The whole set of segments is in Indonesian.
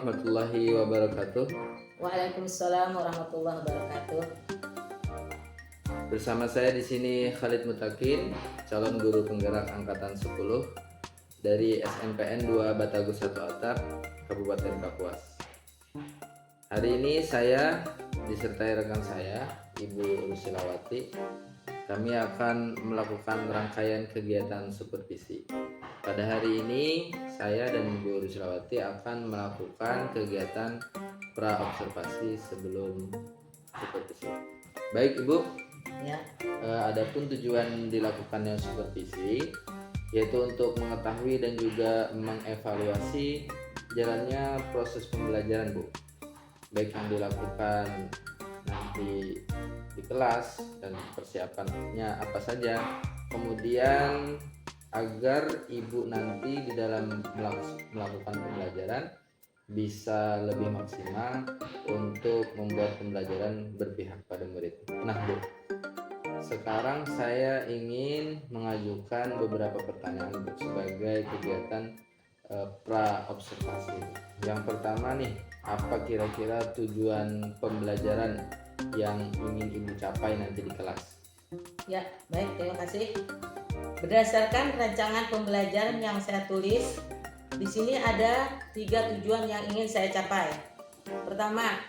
warahmatullahi wabarakatuh. Waalaikumsalam warahmatullahi wabarakatuh. Bersama saya di sini Khalid Mutakin, calon guru penggerak angkatan 10 dari SNPN 2 Batagus 1 Atap, Kabupaten Kapuas. Hari ini saya disertai rekan saya, Ibu Rusilawati. Kami akan melakukan rangkaian kegiatan supervisi. Pada hari ini, saya dan Ibu Rusilawati akan melakukan kegiatan pra-observasi sebelum supervisi. Baik Ibu, Ya, adapun tujuan dilakukannya supervisi yaitu untuk mengetahui dan juga mengevaluasi jalannya proses pembelajaran Bu, baik yang dilakukan nanti di kelas dan persiapannya apa saja, kemudian agar ibu nanti di dalam melakukan pembelajaran bisa lebih maksimal untuk membuat pembelajaran berpihak pada murid. Nah Bu, sekarang saya ingin mengajukan beberapa pertanyaan Bu sebagai kegiatan pra-observasi. Yang pertama nih, apa kira-kira tujuan pembelajaran yang ingin ibu capai nanti di kelas? ya, baik, terima kasih. Berdasarkan rancangan pembelajaran yang saya tulis, di sini ada 3 tujuan yang ingin saya capai. Pertama,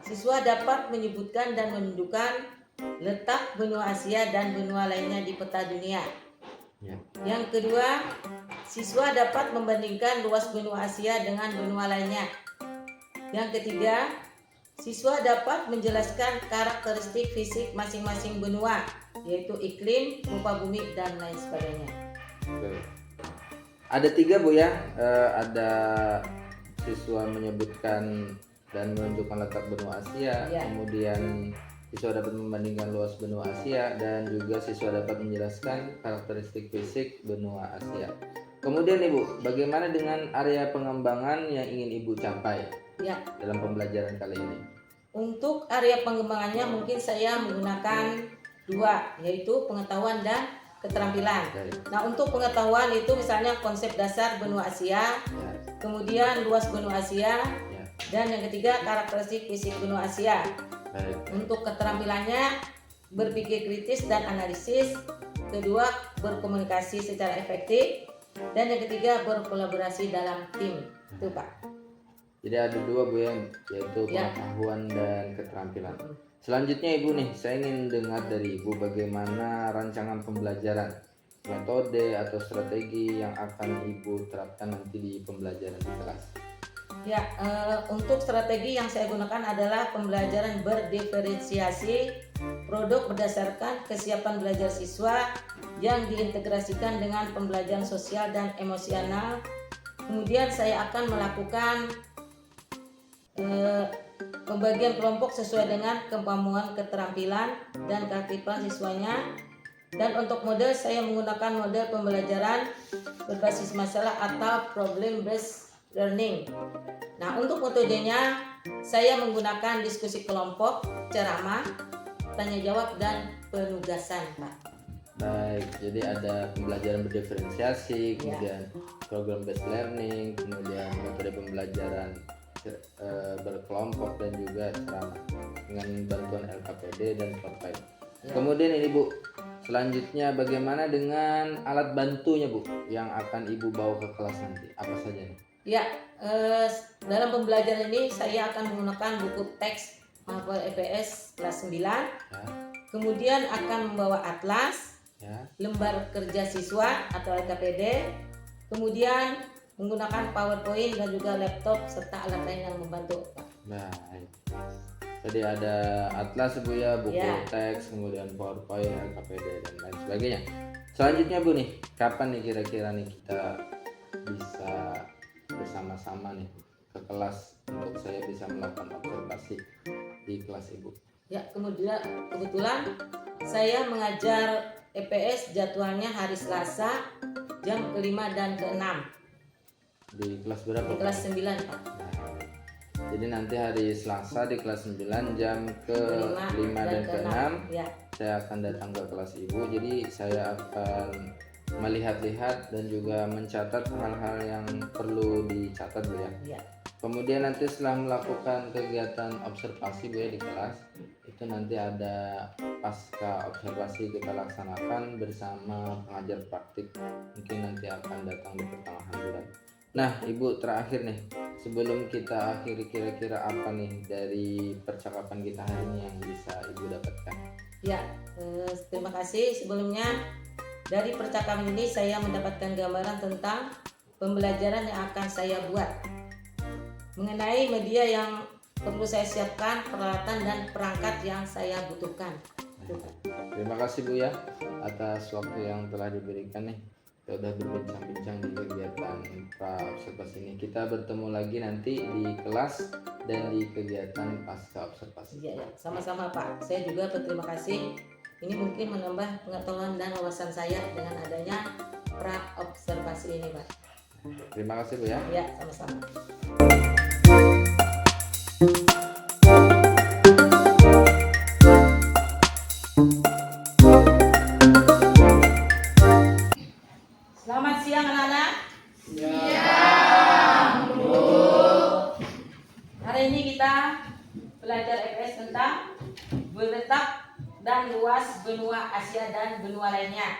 siswa dapat menyebutkan dan menunjukkan letak benua Asia dan benua lainnya di peta dunia. Ya. Yang kedua, siswa dapat membandingkan luas benua Asia dengan benua lainnya. Yang ketiga, siswa dapat menjelaskan karakteristik fisik masing-masing benua, yaitu iklim, rupa bumi, dan lain sebagainya. Oke. Ada 3 Bu ya, ada siswa menyebutkan dan menunjukkan letak benua Asia, Ya. kemudian siswa dapat membandingkan luas benua Asia, dan juga siswa dapat menjelaskan karakteristik fisik benua Asia. Kemudian Ibu, bagaimana dengan area pengembangan yang ingin Ibu capai Ya, dalam pembelajaran kali ini? untuk area pengembangannya mungkin saya menggunakan 2, yaitu pengetahuan dan keterampilan. Baik. Nah, untuk pengetahuan itu misalnya konsep dasar benua Asia, Ya, kemudian luas benua Asia, ya, dan yang ketiga karakteristik fisik benua Asia. baik. Untuk keterampilannya berpikir kritis dan analisis, kedua berkomunikasi secara efektif, dan yang ketiga berkolaborasi dalam tim. Itu Pak. Jadi ada 2 Bu yang yaitu Ya. pengetahuan dan keterampilan. Selanjutnya Ibu nih, saya ingin dengar dari Ibu bagaimana rancangan pembelajaran, metode atau strategi yang akan Ibu terapkan nanti di pembelajaran di kelas. Ya, untuk strategi yang saya gunakan adalah pembelajaran berdiferensiasi, produk berdasarkan kesiapan belajar siswa yang diintegrasikan dengan pembelajaran sosial dan emosional. Kemudian saya akan melakukan pembagian kelompok sesuai dengan kemampuan, keterampilan, dan keaktifan siswanya. Dan untuk model saya menggunakan model pembelajaran berbasis masalah atau problem based learning. Nah, untuk metodenya saya menggunakan diskusi kelompok, ceramah, tanya jawab, dan penugasan, Pak. Baik, jadi ada pembelajaran berdiferensiasi, kemudian program based learning, kemudian metode pembelajaran berkelompok, dan juga ceramah dengan bantuan LKPD dan PowerPoint. Kemudian ini Bu, selanjutnya bagaimana dengan alat bantunya Bu yang akan Ibu bawa ke kelas nanti? Apa saja nih? Ya, dalam pembelajaran ini saya akan menggunakan buku teks Mapel EPS kelas 9. Ya, Kemudian akan membawa atlas, ya, lembar kerja siswa atau LKPD, kemudian menggunakan PowerPoint dan juga laptop serta alat lain yang membantu, Pak. baik. Jadi ada atlas Bu ya, buku Ya. teks, kemudian PowerPoint, LKPD, dan lain sebagainya. Selanjutnya Bu nih, kapan nih kira-kira nih kita bisa bersama-sama nih ke kelas untuk saya bisa melakukan observasi di kelas Ibu? Ya, kebetulan saya mengajar EPS jadwalnya hari Selasa jam ke-5 dan ke-6 Di kelas berapa? di kelas 9, Pak. Nah, jadi nanti hari Selasa di kelas 9 jam ke-5 dan ke-6 Ya, saya akan datang ke kelas Ibu. Jadi saya akan melihat-lihat dan juga mencatat hal-hal yang perlu dicatat Bu ya. ya. Kemudian nanti setelah melakukan kegiatan observasi Bu ya di kelas, itu nanti ada pasca observasi kita laksanakan bersama pengajar praktik. Mungkin nanti akan datang di pertengahan bulan. Nah, Ibu terakhir nih, sebelum kita akhiri kira-kira apa nih dari percakapan kita hari ini yang bisa Ibu dapatkan? Ya, terima kasih. Sebelumnya dari percakapan ini saya mendapatkan gambaran tentang pembelajaran yang akan saya buat mengenai media yang perlu saya siapkan, peralatan dan perangkat yang saya butuhkan. Terima kasih Bu ya atas waktu yang telah diberikan nih. Kita udah berbincang-bincang di kegiatan pra observasi ini. Kita bertemu lagi nanti di kelas dan di kegiatan pasca observasi. Ya, sama-sama Pak. Saya juga berterima kasih. Ini mungkin menambah pengetahuan dan wawasan saya dengan adanya pra observasi ini Pak. Terima kasih Bu ya. Ya, sama-sama. Selamat siang anak-anak. Hari ini kita belajar EPS tentang berletak dan luas benua Asia dan benua lainnya.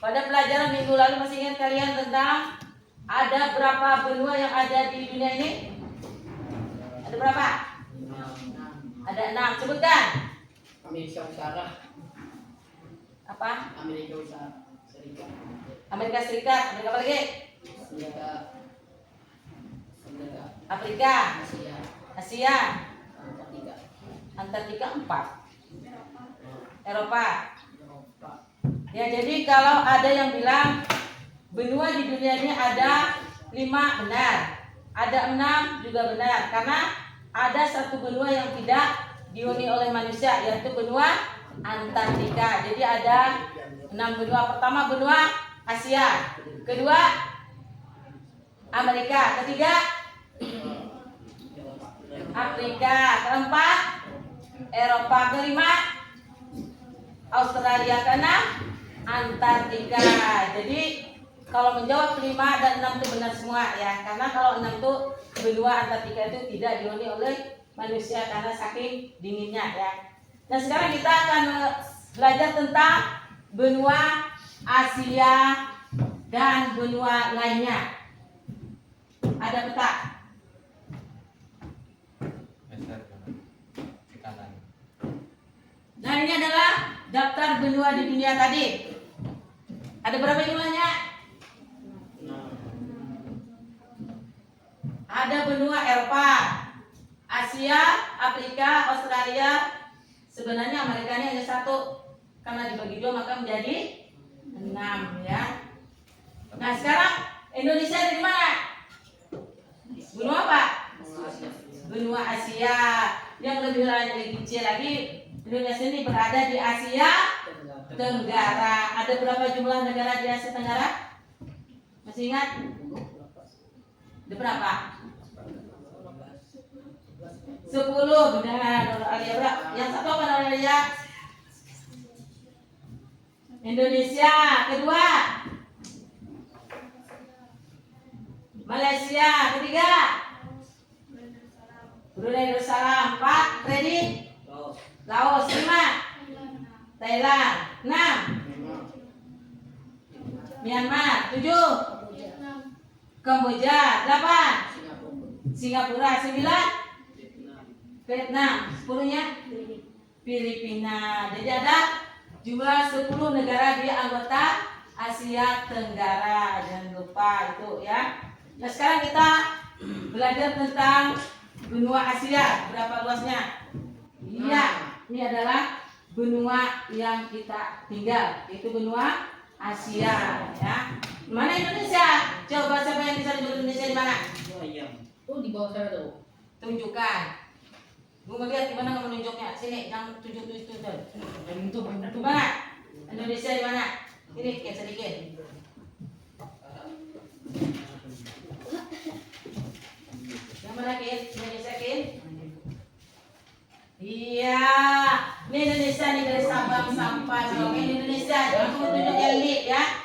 Pada pelajaran minggu lalu masih ingat kalian tentang ada berapa benua yang ada di dunia ini? Ada berapa? Ada 6. Sebutkan. Amerika Utara, Apa? Amerika Utara, Serikat, Amerika Serikat. Amerika apa lagi? Senjata, Afrika, Asia, Asia, Antartika, Antartika 4. Eropa. Eropa, Ya, jadi kalau ada yang bilang benua di dunia ini ada 5, benar. Ada 6 juga benar. Karena ada satu benua yang tidak dihuni oleh manusia, yaitu benua Antartika. Jadi ada 6 benua. Pertama benua Asia, kedua Amerika, ketiga Afrika, keempat Eropa, kelima Australia, keenam Antartika. Jadi kalau menjawab 5 dan 6 itu benar semua ya. Karena kalau 6 itu benua Antartika itu tidak dihuni oleh manusia karena saking dinginnya ya. Nah, sekarang kita akan belajar tentang benua Asia dan benua lainnya. Ada peta. Nah, ini adalah daftar benua di dunia tadi. Ada berapa jumlahnya? Ada benua Eropa, Asia, Afrika, Australia. Sebenarnya Amerika ini hanya 1. Karena dibagi 2 maka menjadi 6 ya. Nah, sekarang Indonesia di mana? Benua apa? Benua Asia. Yang lebih kecil lagi, Indonesia ini berada di Asia Tenggara. Ada berapa jumlah negara di Asia Tenggara? Masih ingat? Ada berapa? 10, benar. Yang satu apa namanya? Indonesia. Kedua Malaysia. Ketiga Brunei Darussalam. 4 Freddy Laos. 5 Thailand. 6 Myanmar. 7 Kamboja. 8 Singapura. 9 Vietnam. 10-nya Filipina. Jadi ada jumlah 10 negara di anggota Asia Tenggara. Jangan lupa itu ya. Nah, sekarang kita belajar tentang benua Asia. Berapa luasnya? Iya, ini adalah benua yang kita tinggal, yaitu benua Asia ya. Mana Indonesia? Coba siapa yang bisa menyebut Indonesia di mana? Oh, di bawah saya tuh. Tunjukkan. Gue mau lihat gimana kamu menunjuknya. Sini, yang tunjuk itu. Yang itu Di mana? Indonesia di mana? Ini kayak sedikit. Yang mana Kin? Indonesia Kin? Iya. Ini Indonesia nih dari Sabang sampai Merauke. Ini Indonesia. Jangan kamu tunjuk yang ini ya.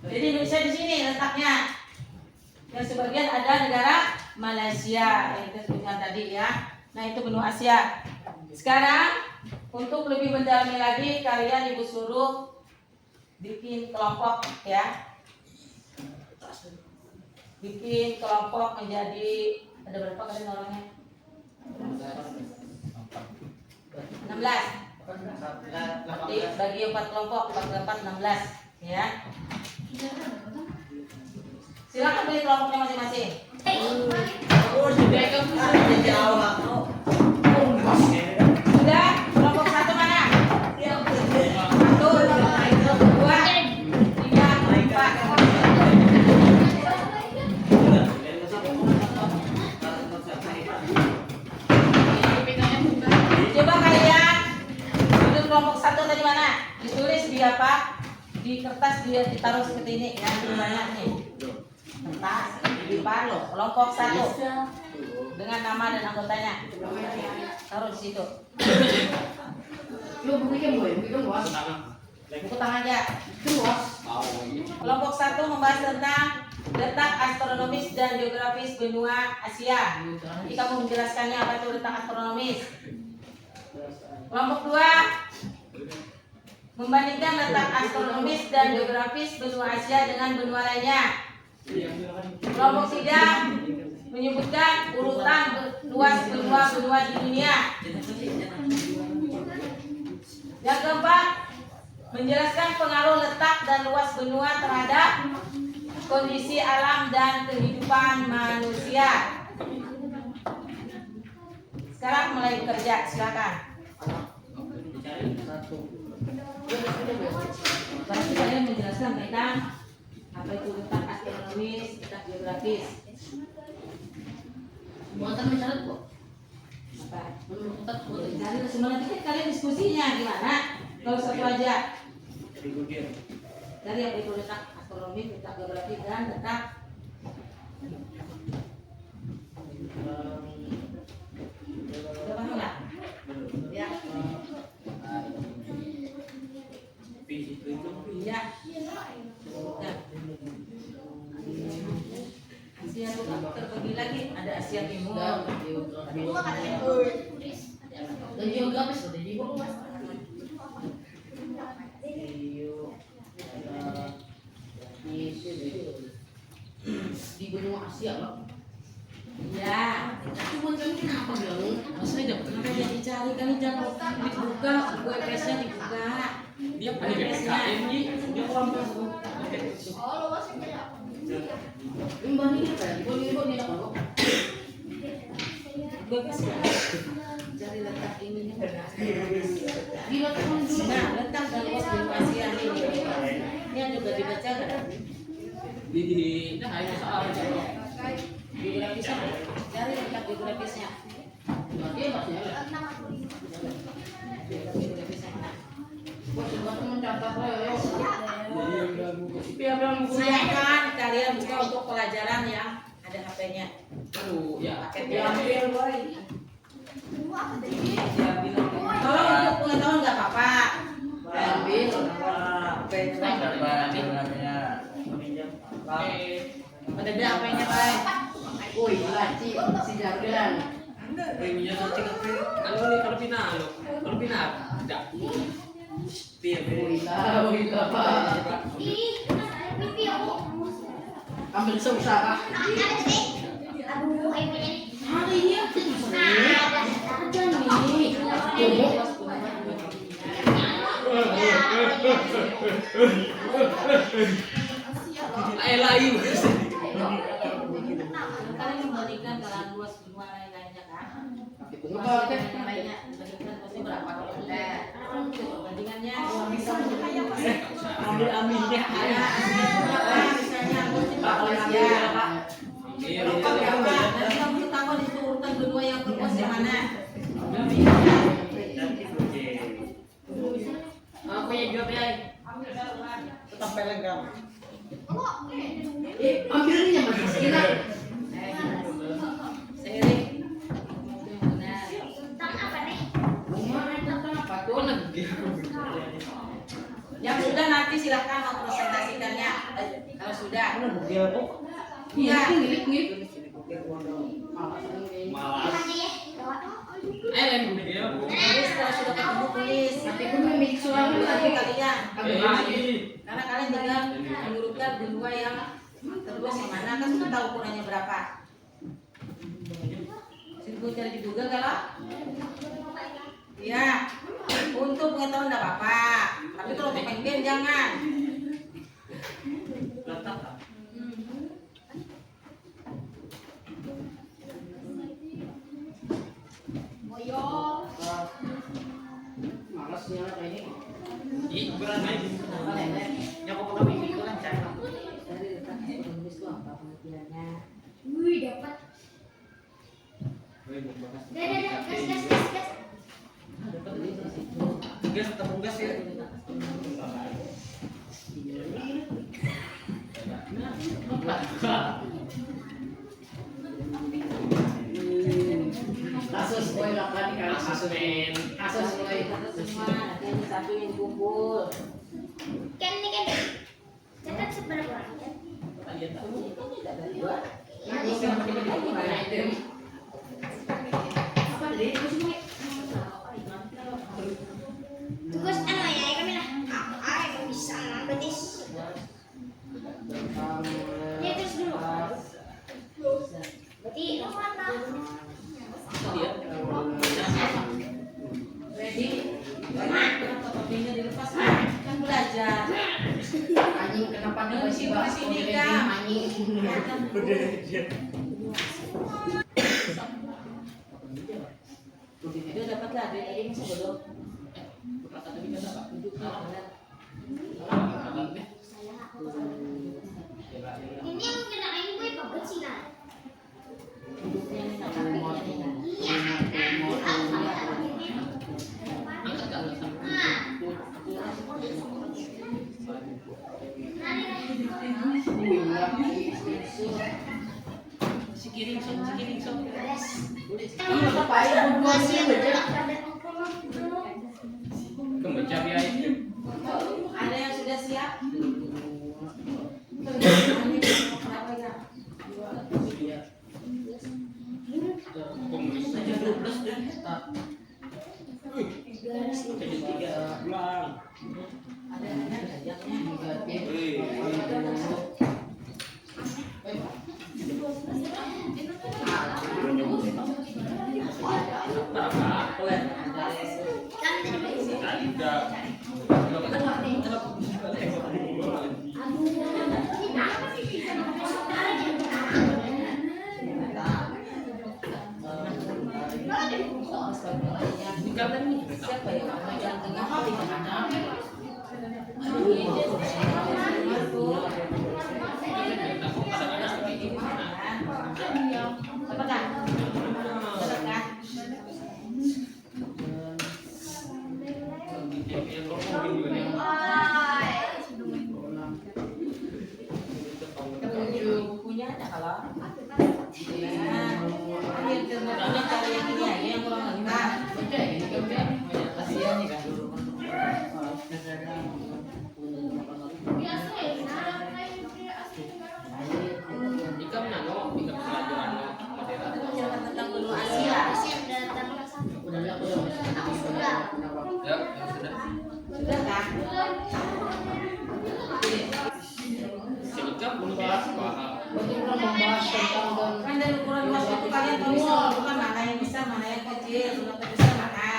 Jadi Indonesia di sini letaknya. Yang sebagian ada negara Malaysia, itu sebutkan tadi ya. Nah itu benua Asia. Sekarang untuk lebih mendalami lagi, kalian ibu suruh bikin kelompok ya. Bikin kelompok menjadi, ada berapa kalian orangnya? 16. Bagi 4 kelompok, 4 4 16 ya. Silakan pilih kelompoknya masing-masing. Sudah, kelompok 1 mana? 1, 2, 3, 4. Coba kalian untuk kelompok 1 tadi mana? Ditulis di apa? Di kertas dia ditaruh seperti ini ya, banyak nih. Kertas di loh. Kelompok 1 dengan nama dan anggotanya. Taruh di situ. Buku tangan aja. Kelompok 1 membahas tentang letak astronomis dan geografis benua Asia. Jadi kamu menjelaskannya apa itu letak astronomis. Kelompok 2 membandingkan letak astronomis dan geografis benua Asia dengan benua lainnya. Kelompok 3 menyebutkan urutan luas benua-benua di dunia. Yang keempat, menjelaskan pengaruh letak dan luas benua terhadap kondisi alam dan kehidupan manusia. Sekarang mulai bekerja, silakan. Berarti kalian menjelaskan tentang apa itu letak astronomis, letak geografis. Buatan mencatat kok. Apa? Mencatat kok. Jadi sebenarnya nanti kalian diskusinya gimana? Kalau satu aja. Dari apa itu letak astronomis, letak geografis dan letak udah paham nggak? Ya. Ya. Asia itu terbagi lagi, ada Asia Timur, Dan geografis udah di bawah. Di benua Asia loh. ya. Cuma kan kenapa bilang? Saya dapat Makanya dicari kali jangan dibuka, WPS-nya dibuka. dia pada PPKM ini dia orang Mbak ini kan, boleh dia apa? WPS cari letak ini. Gila teman dulu. Nah, letak dan luas benua Asia ini. Ini juga dibaca nggak? Di nah itu soal Geografisnya, cari letak geografisnya. berarti maksudnya Geografisnya. buat teman catat ya. Silakan kalian buka untuk pelajaran yang ada HP-nya. Aduh, ya. Paketnya. Kalau untuk pengetahuan nggak apa-apa. Ambil. Ada HP-nya baik. Woi, laci si Jardan. Kalau pindah, tidak. Woi, apa? Ambil seusaha. Hari ini aku lain. Kalian membandingkan kalau luas benua lain-lainnya kan? Itu ngepakai. Yang lainnya membandingkan pasti berapa kilometer? Perbandingannya Ambil aminnya. ada berapa misalnya Malaysia. Nanti kamu tahu di situ urutan benua yang terluas yang mana? Apa yang jawab ya? Tetap telegram. Ambil ini yang masih kita. Seiring. Benar. Rumah tentang apa tuh? Yang sudah nanti silahkan mempresentasikannya. Kalau sudah. Iya, Iya. ngilip. Tulis kalau sudah ketemu tulis. Tapi pun milik suami Lagi lagi. kalian. Karena kalian tinggal mengurutkan benua yang terluas yang mana kan sudah tahu ukurannya berapa. Sibuk cari di Google kalau? Iya. Untuk pengetahuan tidak apa-apa. Tapi kalau untuk main game jangan. Malas nyala kayak ini. Dari letak tulis tuh apa pengertiannya. Wih, dapat. Gas, gas, gas, gas. Kasus boy lakukan di kasus men. Kasus boy. Semua nanti yang satu yang kumpul. Ken nih, Ken. Catat seberapa orang? Ini sama kita di mana itu? Apa tadi? Tugas anu ya, kami lah. Aku bisa betis. Ya terus dulu. Berarti Ready? Kenapa kopinya dilepas? Kan belajar. Anjing kenapa nih masih bahas Sini, kode Kak. anjing? Dia dapat lah, dia tadi masih belum. ini yang kena ini gue banget sih lah. Duduknya nih, nah, kakinya nih, nah. Si kiring so. Ada yang sudah siap? Berapa ya? Ada gajaknya. Siapa ya? Yang tengah. Bukunya ada kalau? Yang termotonya cari yang ini aja yang kurang lengkap. Kasihan nih kan. Jangan tentang benua Asia. Udah lihat udah. Ya, yang sudah. Sudah kan? Membahas tentang Kan dari ukuran tas itu kalian tulis bukan mana yang besar, mana yang kecil, mana yang besar mana.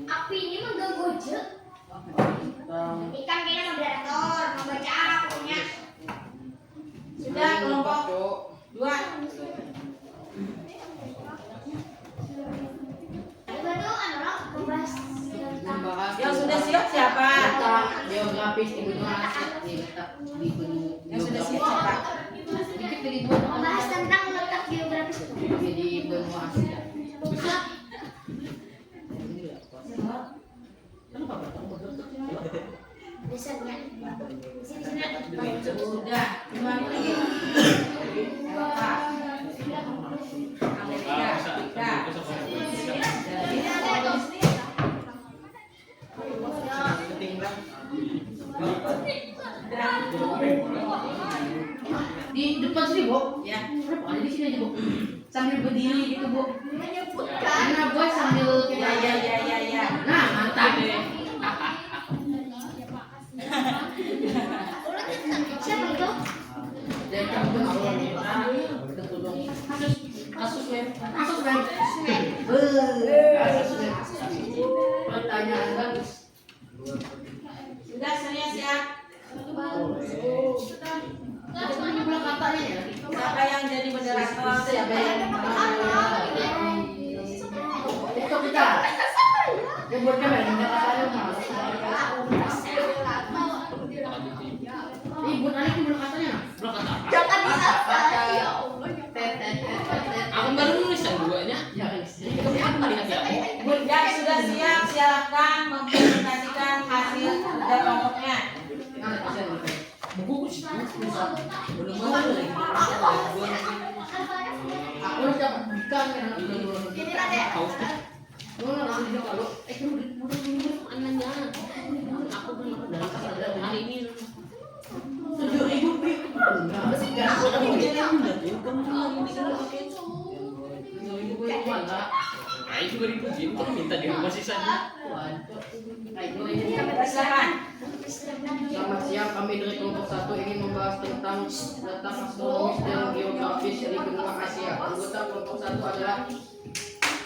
Api ini menggojek. Ikan kayaknya moderator, membaca punya. Sudah kelompok 2. Juga tuh anu loh, membahas tentang Yang sudah siap siapa? tentang geografis di benua Asia di benua Yang sudah siap siapa? dikit dari benua membahas tentang letak geografis itu. di benua Asia. Biasanya sini sini. Sudah. Cuma lagi. Eropa. Amerika. Afrika. Ini ada di sini. Di depan sini, Bu. Ya. aja Bu, sambil berdiri gitu Bu. Menyebutkan. Karena boy sambil Ya. Nah mantap deh. Siapa itu? Dan kamu tuh awal nih. Kita tolong kasus web. Pertanyaan bagus. Sudah semuanya siap? Ini pula katanya ya. Siapa yang jadi moderator? Siapa yang Itu kita. Yang buat kamera enggak katanya mah. Ibu Anik itu belum katanya. Belum kata. Jangan disasar. Ya Allah. Aku baru nulis yang duanya. Ya, apa lihat ya? yang sudah siap silakan mempresentasikan hasil kerja kelompoknya. Buku belum mau lagi. Aku udah bukan kan Ini lah deh. kalau anaknya aku kan dari hari ini 7.000 itu 2.000 gitu minta di rumah sisanya. Silakan. Selamat siang, kami dari kelompok 1 ingin membahas tentang letak astronomis dan geografis di benua Asia. Anggota kelompok 1 adalah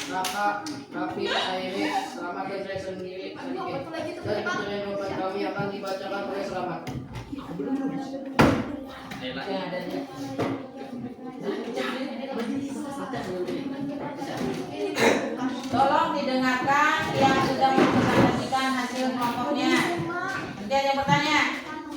Raka, Raffi, Aire, Selamat dan saya sendiri sedikit. Dari pencarian jawaban kami akan dibacakan oleh Selamat. Aku belum nulis. Tolong didengarkan yang sudah mempresentasikan hasil kelompoknya. Oke, yang bertanya.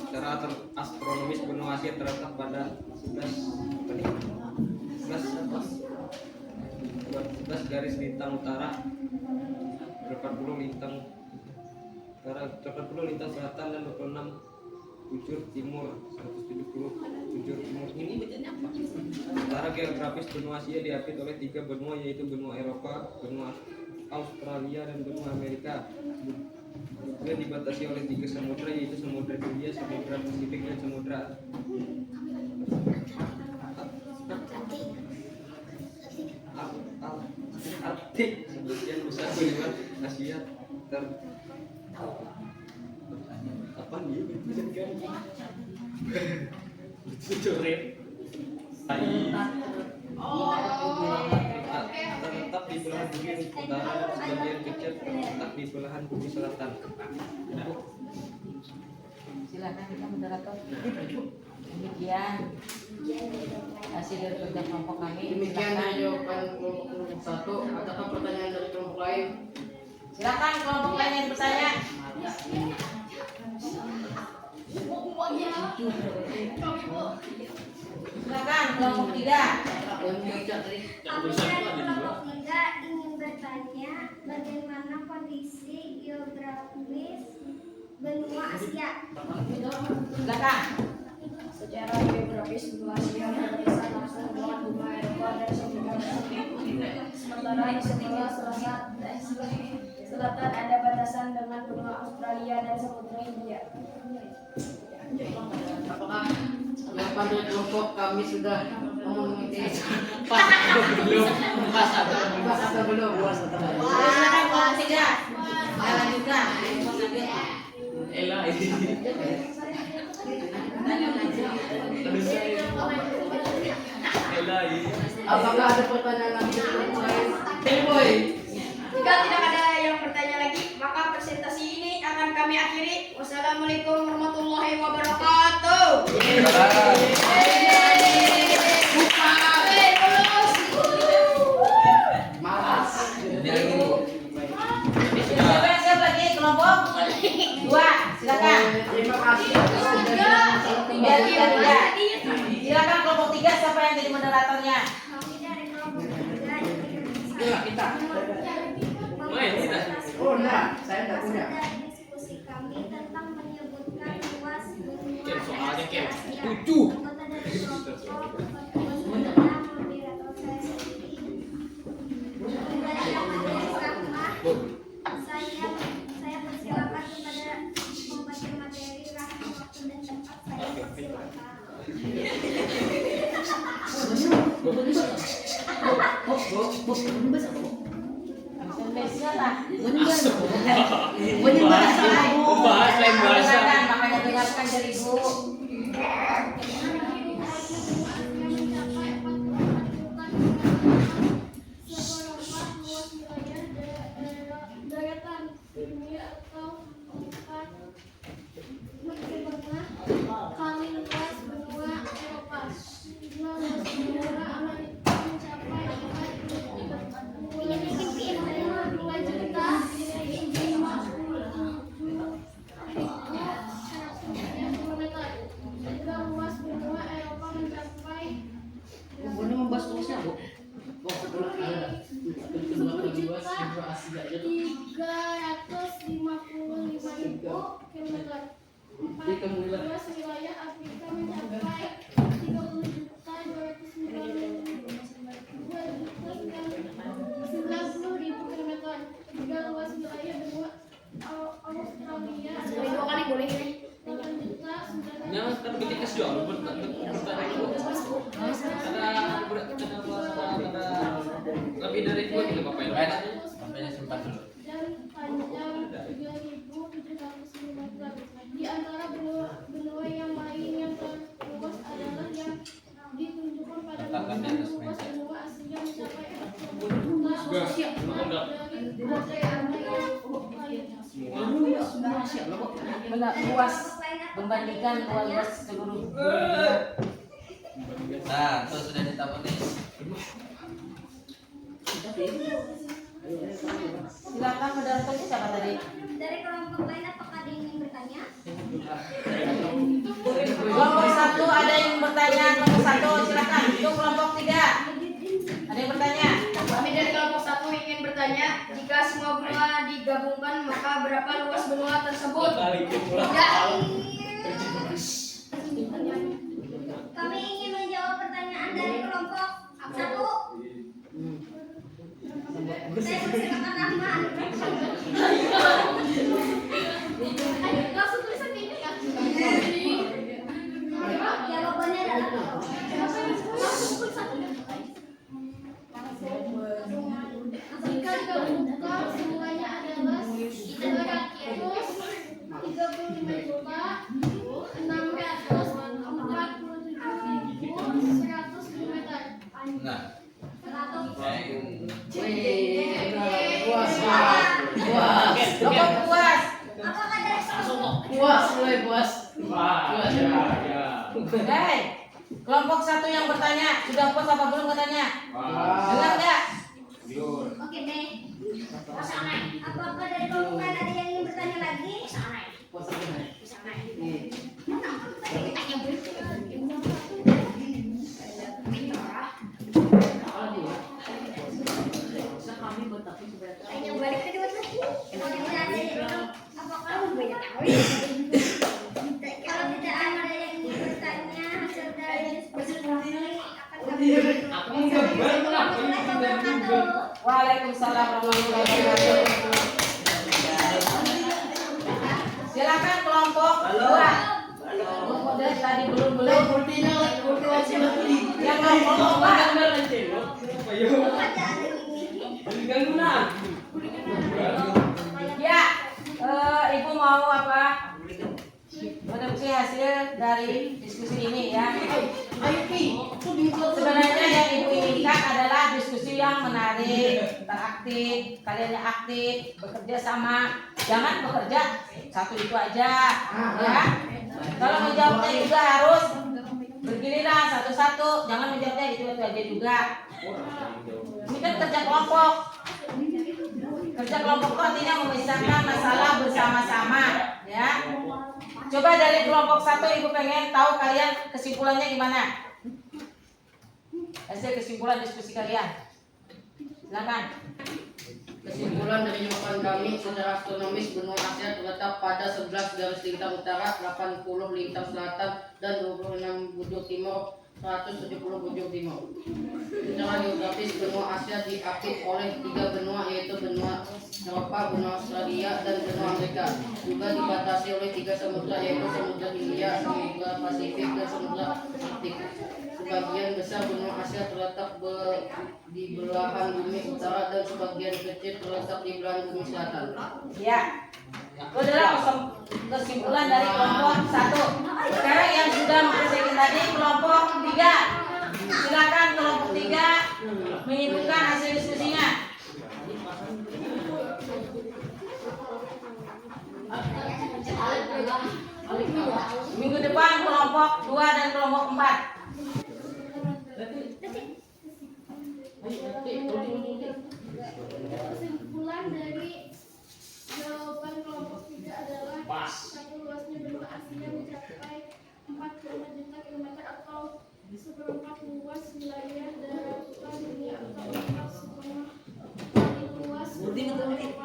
Secara astronomis benua Asia terletak pada 11 garis lintang utara, 40 lintang utara, 40 lintang selatan dan 26 bujur timur, 170 bujur timur. Ini bacanya apa? Secara geografis benua Asia diapit oleh 3 benua, yaitu benua Eropa, benua Australia dan benua Amerika. Kemudian dibatasi oleh 3 samudra, yaitu Samudra Hindia, Samudra Pasifik dan Samudra Arktik. Sebagian besar benua Asia apa nih? Coret. Terletak di belahan bumi utara dan sebagian kecil terletak di belahan bumi selatan. Silakan kita moderator. Demikian hasil dari kerja kelompok kami. Demikian dari jawaban kelompok 1. Adakah pertanyaan dari kelompok lain? Silakan kelompok lain yang bertanya. Silakan kelompok 3. Kami dari kelompok 3 ingin bertanya bagaimana kondisi geografis benua Asia. Silakan. Secara geografis benua Asia berbatasan langsung dengan benua Eropa dan Samudra Pasifik. Sementara di sebelah selatan ada batasan dengan benua Australia dan Samudra Hindia. Apakah jawaban dari kelompok kami sudah memenuhi Belum pas atau pas atau belum? Silakan kelompok 3. Saya lanjutkan. Ella Apakah ada pertanyaan lagi dari kelompok lain? Boy. Jika tidak ada yang bertanya lagi, maka presentasi ini akan kami akhiri. Wassalamualaikum warahmatullahi wabarakatuh. Malas. Siapa yang siap lagi kelompok 2? Silakan. Terima kasih atas Biar tidak. Silakan kelompok 3 siapa yang jadi moderatornya? Kami dari kelompok 3 ingin kita. Main kita. Oh enggak, saya enggak punya. dari diskusi kami tentang menyebutkan luas benua Kem, soalnya Kem. Asia. 7. Anggota dari kelompok adalah moderator saya sendiri. Dari Rahma, saya persilakan kepada pembaca materi Rahma, waktu dan tempat saya persilakan. Indonesia lah. Membahas lain bahasa. Dengarkan, makanya dengarkan dari Ibu. Daratan dunia atau kali luas benua Eropa. Jumlah luas benua Amerika mencapai 355.000 kilometer. 4 luas wilayah Afrika mencapai 30.290.000 kilometer. 3 luas wilayah benua Australia Dua kali boleh ini. 8.900.000. Jangan terbitin kes jual bertanya dulu. Ada lebih dari 2 tidak apa-apa ya. Makanya sempat dulu. Dan panjang 3.700 meter. Di antara benua yang lain yang terluas adalah yang ditunjukkan pada Letakkan di luasan atas luas meja. benua Asia mencapai 40 juta dari berbagai area yang lain. Benar luas membandingkan luas seluruh dunia. Nah, itu sudah ditampung nih. Silakan moderatornya siapa tadi? Dari kelompok lain apakah ada yang ingin bertanya? Kelompok 1 ada yang bertanya. Kelompok 1 silakan. Untuk kelompok 3 ada yang bertanya. Kami dari kelompok 1 ingin bertanya, jika semua benua digabungkan maka berapa luas benua tersebut? Kami ingin menjawab pertanyaan dari kelompok 1. Saya persilakan Rahman. Langsung tulisan ini ya. Jawabannya adalah Langsung tulisan. Jika digabungkan semuanya adalah 335.647.100 kilometer. Nah, Kelompok puas. apakah dari Hei, kelompok 1 yang bertanya sudah puas apa belum katanya? Dengar nggak? Oke deh. Apakah dari kelompok lain ada yang ingin bertanya lagi? Hanya balik ke dua lagi. Kalau tidak ada yang apakah banyak tahu? Kalau tidak ada yang ingin bertanya, hasil dari diskusi kami akan kami Waalaikumsalam warahmatullahi wabarakatuh. Silakan kelompok 2. Kemudian tadi belum. Yang kelompok 4. Ya, Ibu mau apa? Menurut hasil dari diskusi ini ya. Sebenarnya yang Ibu inginkan adalah diskusi yang menarik, interaktif, kalian yang aktif, bekerja sama. Jangan bekerja satu itu aja, ya. Kalau menjawabnya juga harus bergiliran satu-satu, jangan menjawabnya itu aja juga. Ini kan kerja kelompok. Kerja kelompok itu artinya memisahkan masalah bersama-sama, ya. Coba dari kelompok 1 Ibu pengen tahu kalian kesimpulannya gimana? Hasil kesimpulan diskusi kalian. Silakan. Kesimpulan dari jawaban kami, secara astronomis benua Asia terletak pada 11 garis lintang utara, 80 lintang selatan, dan 26 bujur timur, 170 bujur timur. Secara geografis benua Asia diapit oleh 3 benua, yaitu benua Eropa, benua Australia, dan benua Amerika. Juga dibatasi oleh 3 samudra, yaitu Samudra Hindia, Samudra Pasifik, dan Samudra Arktik. sebagian besar benua Asia terletak di belahan bumi utara dan sebagian kecil terletak di belahan bumi selatan. Ya. Itu adalah kesimpulan dari kelompok 1. Sekarang yang sudah mengerjakan tadi kelompok 3. Silakan kelompok 3 menyebutkan hasil diskusinya. Minggu depan kelompok 2 dan kelompok 4. Kesimpulan dari jawaban kelompok 3 adalah satu luasnya benua Asia mencapai 45 juta kilometer atau seperempat luas wilayah daratan dunia atau 4,5 kali luas benua Eropa.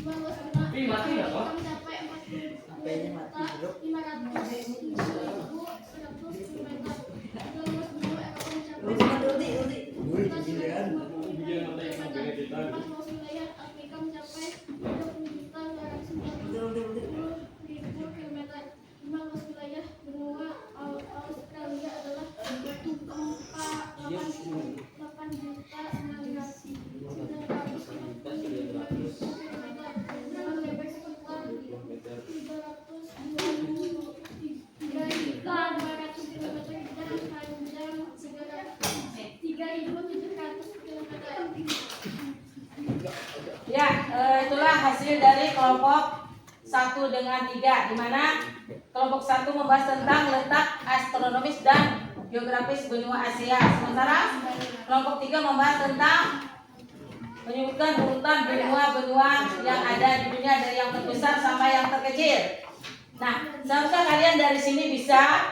Jumlah luas benua Afrika mencapai 40.500.100 kilometer. Jumlah luas benua Eropa mencapai 11.950 wilayah Afrika mencapai 20.290.000 kilometer. Jumlah luas wilayah benua Australia adalah 8.950.000 kilometer. Dengan lebar sekitar 323.200 kilometer dan panjang 3.700 kilometer. Ya, itulah hasil dari kelompok 1 dengan 3, di mana kelompok 1 membahas tentang letak astronomis dan geografis benua Asia. Sementara kelompok 3 membahas tentang menyebutkan urutan benua-benua yang ada di dunia dari yang terbesar sampai yang terkecil. Nah, seharusnya kalian dari sini bisa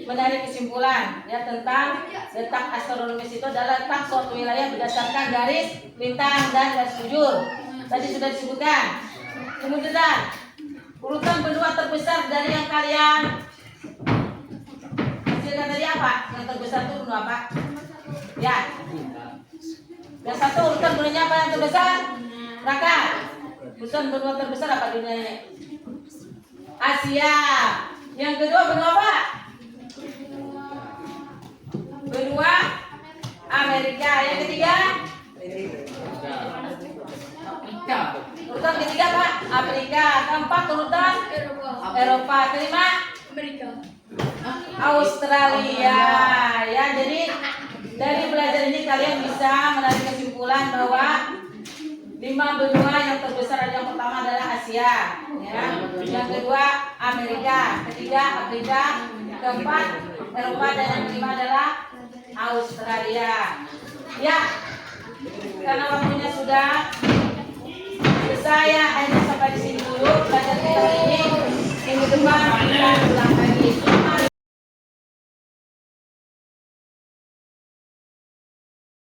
menarik kesimpulan ya tentang letak astronomis itu adalah letak suatu wilayah berdasarkan garis lintang dan garis bujur. Tadi sudah disebutkan. Kemudian urutan benua terbesar dari yang kalian hasilkan tadi apa? Yang terbesar itu benua apa? Ya. Yang satu urutan benuanya apa yang terbesar? Raka. Urutan benua terbesar apa dunianya? Asia. Yang kedua benua apa? Benua Amerika. Yang ketiga? Urutan ketiga Pak, Afrika. Keempat urutan Eropa. Kelima Australia. Ya, jadi dari belajar ini kalian bisa menarik kesimpulan bahwa 5 benua yang terbesar yang pertama adalah Asia, ya. Yang kedua Amerika, ketiga Afrika, keempat Eropa dan yang kelima adalah Australia. Ya, karena waktunya sudah selesai ya.